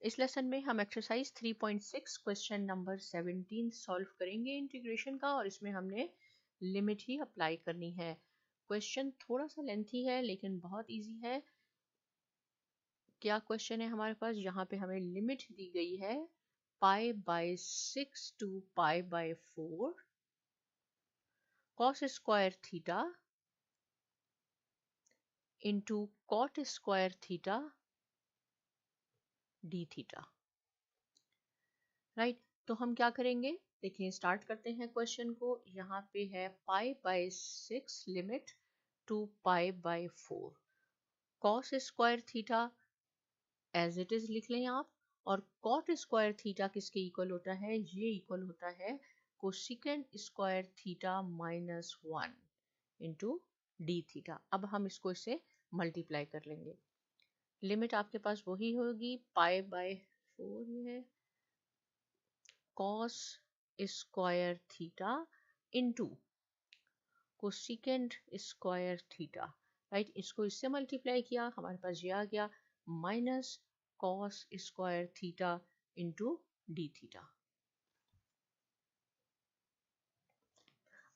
इस लेसन में हम एक्सरसाइज 3.6 क्वेश्चन नंबर 17 सॉल्व करेंगे इंटीग्रेशन का, और इसमें हमने लिमिट ही अप्लाई करनी है। क्वेश्चन थोड़ा सा लेंथी है लेकिन बहुत इजी है। क्या क्वेश्चन है हमारे पास? यहाँ पे हमें लिमिट दी गई है π/6 to π/4 cos square theta into cot square theta d theta. Right, तो हम क्या करेंगे? देखिए, स्टार्ट करते हैं क्वेश्चन को। यहाँ पे है π/6 limit to π/4 cos square theta as it is लिख लें आप, और कॉट स्क्वायर थीटा किसके इक्वल होता है? ये इक्वल होता है cosecant square theta -1 into d theta. अब हम इसको इससे मल्टीप्लाई कर लेंगे। लिमिट आपके पास वही होगी π/4 है cos square theta into cosecant square theta. Right, इसको इससे मल्टीप्लाई किया, हमारे पास ये आ गया minus cos square theta into d theta.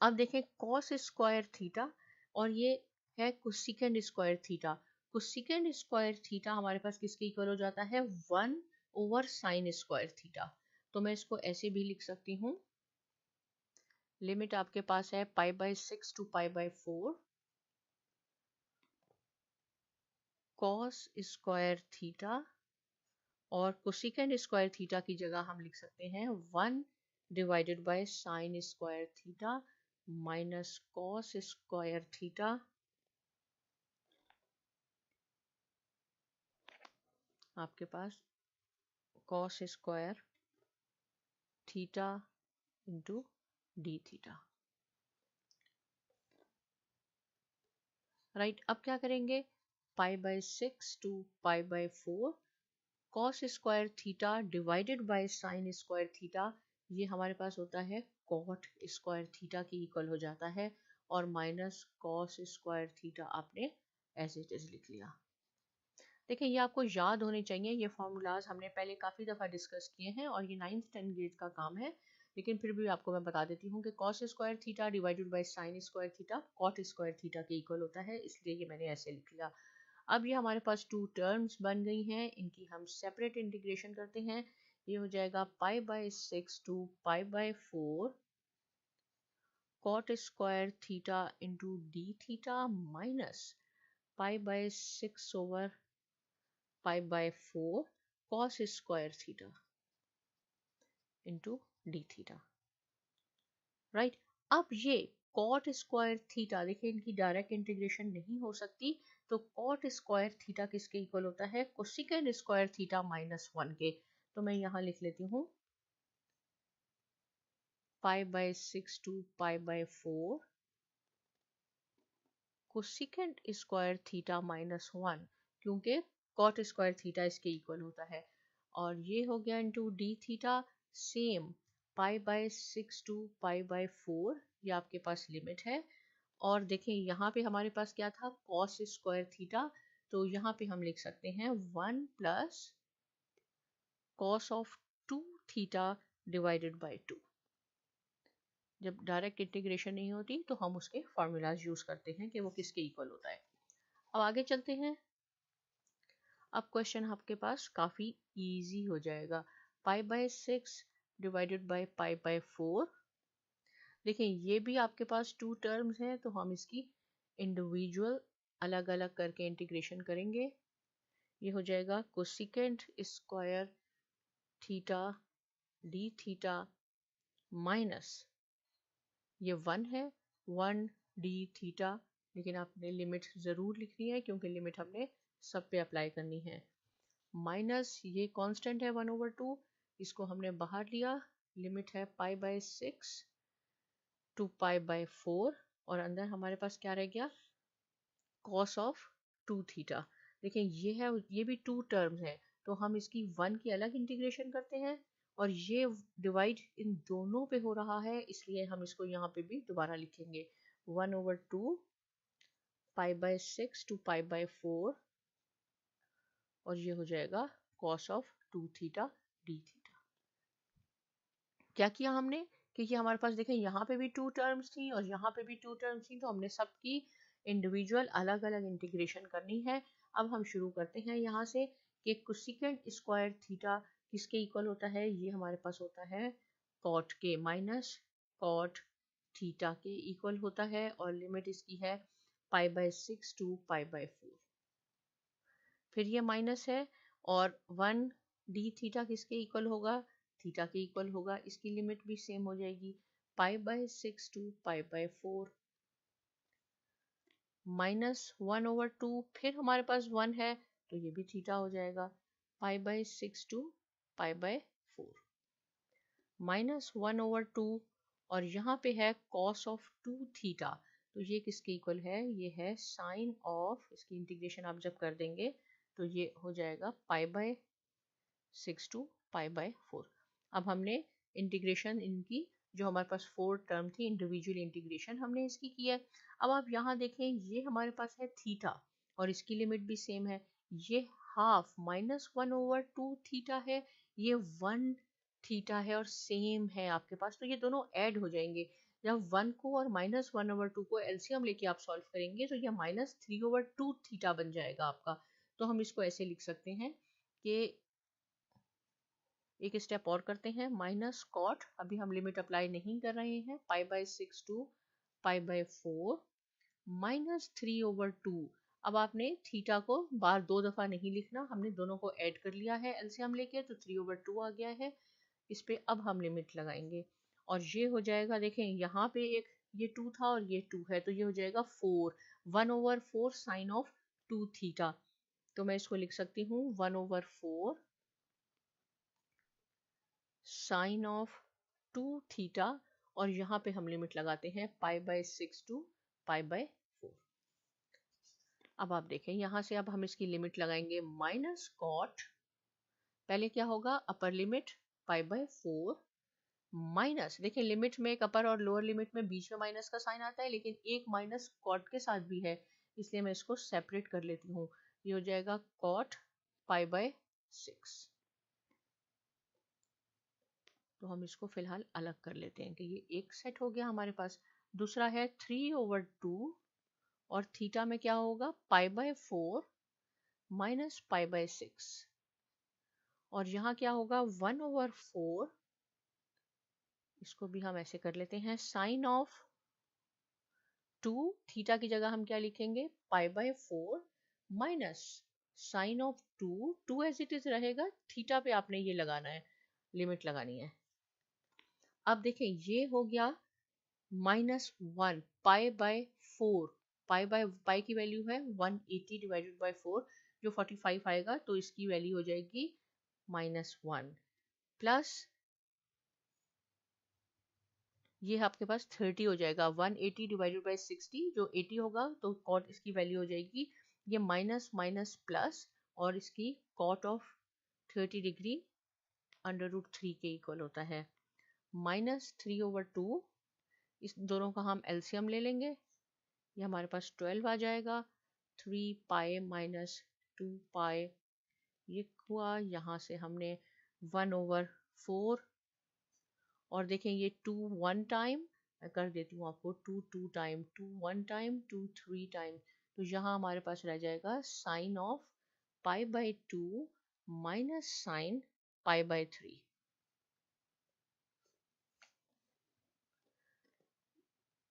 अब देखें cos स्क्वायर थीटा और ये है cosecant square theta. Cosecant square theta हमारे पास किसके इक्वल हो जाता है? 1/sin square theta. तो मैं इसको ऐसे भी लिख सकती हूँ। लिमिट आपके पास है π/6 to π/4 cos स्क्वायर थीटा, और कोसिकेंड स्क्वायर थीटा की जगह हम लिख सकते हैं 1/sin square theta minus cos square theta आपके पास cos square theta into d theta. Right, अब क्या करेंगे? π/6 to π/4 cos square theta divided by sine square theta, ये हमारे पास होता है cot स्क्वायर थीटा की इक्वल हो जाता है, और माइनस cos स्क्वायर थीटा आपने एज इट इज लिख लिया। देखिए, ये आपको याद होने चाहिए। ये फॉर्मूलाज हमने पहले काफ़ी दफ़ा डिस्कस किए हैं और ये 9th 10th ग्रेड का काम है, लेकिन फिर भी आपको मैं बता देती हूँ कि cos square theta divided by sine square theta cot square theta के इक्वल होता है, इसलिए ये मैंने ऐसे लिख लिया। अब ये हमारे पास टू टर्म्स बन गई हैं, इनकी हम सेपरेट इंटीग्रेशन करते हैं। ये हो जाएगा π/6 to π/4 cot square theta into d theta minus π/6 π/4 cos square theta into d theta. Right, अब ये cot स्क्वायर थीटा, देखिए इनकी डायरेक्ट इंटीग्रेशन नहीं हो सकती, तो cot स्क्वायर थीटा किसके इक्वल होता है? कोसिकेंड स्क्वायर थीटा -1 के। तो मैं यहाँ लिख लेती हूँ π/6 to π/4 कोसिकेंड स्क्वायर थीटा -1, क्योंकि cot स्क्वायर थीटा इसके इक्वल होता है, और ये हो गया into d theta. Same π/6 to π/4, ये आपके पास लिमिट है। और देखें यहाँ पे हमारे पास क्या था? cos स्क्वायर थीटा, तो यहाँ पे हम लिख सकते हैं 1 plus cos of 2 theta divided by 2। जब डायरेक्ट इंटीग्रेशन नहीं होती तो हम उसके फॉर्मूलाज यूज करते हैं कि वो किसके इक्वल होता है। अब आगे चलते हैं। अब क्वेश्चन आपके पास काफी इजी हो जाएगा। π/6 डिवाइडेड बाय π/4। देखें, ये भी आपके पास टू टर्म्स हैं, तो हम इसकी इंडिविजुअल अलग अलग करके इंटीग्रेशन करेंगे। ये हो जाएगा cosecant square theta d theta minus, ये 1 है 1 डी थीटा, लेकिन आपने लिमिट ज़रूर लिखनी है क्योंकि लिमिट हमने सब पे अप्लाई करनी है। माइनस ये कांस्टेंट है 1/2, इसको हमने बाहर लिया। लिमिट है π/6 to π/4, और अंदर हमारे पास क्या रह गया? cos of 2 theta. देखिए, ये है, ये भी टू टर्म्स है, तो हम इसकी 1 की अलग इंटीग्रेशन करते हैं, और ये डिवाइड इन दोनों पे हो रहा है, इसलिए हम इसको यहाँ पे भी दोबारा लिखेंगे 1/2 π/6 to π/4, और ये हो जाएगा cos of 2 theta d theta. क्या किया हमने, क्योंकि हमारे पास देखें यहाँ पे भी 2 टर्म्स थी और यहाँ पे भी 2 टर्म्स थी, तो हमने सबकी इंडिविजुअल अलग अलग इंटीग्रेशन करनी है। अब हम शुरू करते हैं यहाँ से कि कोसेकेंट स्क्वायर थीटा किसके इक्वल होता है, ये हमारे पास होता है कॉट के माइनस कॉट थीटा के इक्वल होता है, और लिमिट इसकी है π/6 टू π/4। फिर ये माइनस है, और 1 डी थीटा किसके इक्वल होगा, थीटा के इक्वल होगा, इसकी लिमिट भी सेम हो जाएगी π/6 टू π/4 -1/2। फिर हमारे पास 1 है तो ये भी थीटा हो जाएगा π/6 टू π/4 -1/2, और यहाँ पे है cos ऑफ 2 थीटा, तो ये किसके इक्वल है, ये है साइन ऑफ, इसकी इंटीग्रेशन आप जब कर देंगे तो ये हो जाएगा π/6 टू π/4। अब हमने इंटीग्रेशन इनकी जो हमारे पास 4 टर्म थी इंडिविजुअल इंटीग्रेशन हमने इसकी की है। अब आप यहाँ देखें ये हमारे पास है थीटा और इसकी लिमिट भी सेम है, ये हाफ -1/2 थीटा है, ये 1 थीटा है और सेम है आपके पास, तो ये दोनों ऐड हो जाएंगे। जब 1 को और -1/2 को एलसीएम लेके आप सॉल्व करेंगे तो ये -3/2 थीटा बन जाएगा आपका। तो हम इसको ऐसे लिख सकते हैं कि एक स्टेप और करते हैं, माइनस कॉट, अभी हम लिमिट अप्लाई नहीं कर रहे हैं, π/6 टू π/4 -3/2। अब आपने थीटा को बार 2 दफा नहीं लिखना, हमने दोनों को ऐड कर लिया है एलसीएम लेके, तो 3/2 आ गया है। इस पे अब हम लिमिट लगाएंगे और ये हो जाएगा, देखें यहाँ पे एक ये 2 था और ये 2 है, तो ये हो जाएगा 4, 1/4 साइन ऑफ 2 थीटा। तो मैं इसको लिख सकती हूँ 1/4 साइन ऑफ 2 थीटा, और यहाँ पे हम लिमिट लगाते हैं π/6 टू π/4। अब आप देखें यहाँ से अब हम इसकी लिमिट लगाएंगे माइनस कॉट, पहले क्या होगा अपर लिमिट π/4 माइनस, देखिए लिमिट में एक अपर और लोअर लिमिट में बीच में माइनस का साइन आता है, लेकिन एक माइनस कॉट के साथ भी है, इसलिए मैं इसको सेपरेट कर लेती हूँ, ये हो जाएगा कॉट π/6। तो हम इसको फिलहाल अलग कर लेते हैं कि ये एक सेट हो गया हमारे पास। दूसरा है 3/2 और थीटा में क्या होगा π/4 माइनस π/6, और यहाँ क्या होगा 1/4, इसको भी हम ऐसे कर लेते हैं, साइन ऑफ 2 थीटा की जगह हम क्या लिखेंगे π/4 minus sine of 2 as it is रहेगा, थीटा पे आपने ये लगाना है, लिमिट लगानी है। अब देखें ये हो गया -1 π/4, पाई की वैल्यू है 180 डिवाइडेड बाई 4 जो 45 आएगा, तो इसकी वैल्यू हो जाएगी -1 प्लस ये आपके पास 30 हो जाएगा, 180 डिवाइडेड बाई 60 जो 80 होगा, तो कॉट इसकी वैल्यू हो जाएगी ये माइनस माइनस प्लस, और इसकी कॉट ऑफ 30 डिग्री √3 के इक्वल होता है -3/2। इस दोनों का हम एलसीएम ले लेंगे, ये हमारे पास 12 आ जाएगा, 3 पाई माइनस 2 पाई ये हुआ, यहाँ से हमने 1/4, और देखें ये 2 1 टाइम, मैं कर देती हूँ आपको 2 2 टाइम, 2 1 टाइम, 2 3 टाइम, तो यहाँ हमारे पास रह जाएगा साइन ऑफ π/2 माइनस साइन π/3।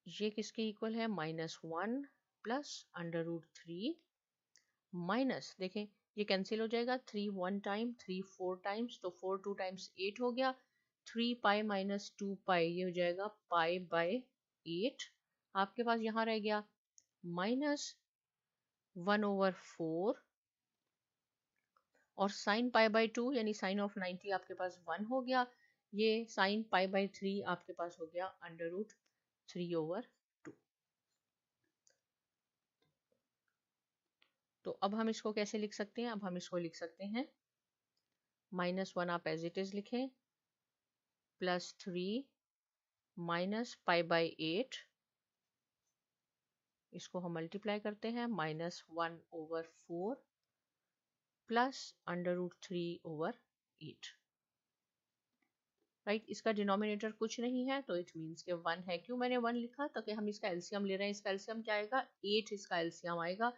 ये किसके इक्वल है -1 प्लस √3 माइनस, देखें ये कैंसिल हो जाएगा, 3 1 टाइम, 3 4 टाइम्स, तो 4 2 टाइम्स 8 हो गया, 3 पाई माइनस 2 पाई ये हो जाएगा π/8। आपके पास यहाँ रह गया -1/4, और साइन π/2 यानी साइन ऑफ 90 आपके पास 1 हो गया, ये साइन π/3 आपके पास हो गया √3/2। तो अब हम इसको कैसे लिख सकते हैं, अब हम इसको लिख सकते हैं -1 आप एज इट इज लिखें, +3 माइनस π/8, इसको हम मल्टीप्लाई करते हैं, -1/4 प्लस √3/8, राइट। इसका डिनोमिनेटर कुछ नहीं है तो इट मीन्स के 1 है। क्यों मैंने 1 लिखा? ताकि हम इसका एलसीएम ले रहे हैं। इसका एलसीएम क्या आएगा? 8 इसका एलसीएम आएगा।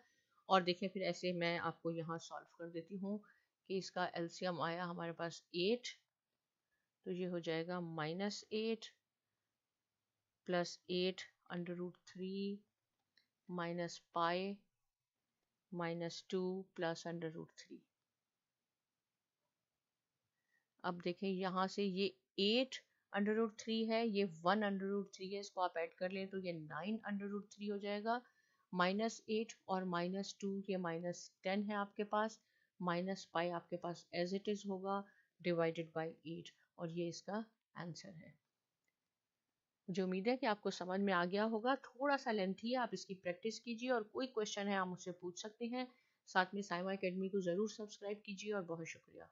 और देखिए फिर ऐसे मैं आपको यहाँ सॉल्व कर देती हूँ कि इसका एलसीएम आया हमारे पास 8, तो ये हो जाएगा -8 प्लस 8 √3 माइनस पाई -2 प्लस √3। अब देखें यहाँ से ये 8 √3 है, ये 1 √3 है, इसको आप ऐड कर लें तो ये 9 √3 हो जाएगा। -8 और -2 ये -10 है आपके पास, माइनस पाई आपके पास एज इट इज होगा डिवाइडेड बाय 8, और ये इसका आंसर है। मुझे उम्मीद है कि आपको समझ में आ गया होगा। थोड़ा सा लेंथी है, आप इसकी प्रैक्टिस कीजिए और कोई क्वेश्चन है आप मुझसे पूछ सकते हैं। साथ में साइमा एकेडमी को ज़रूर सब्सक्राइब कीजिए और बहुत शुक्रिया।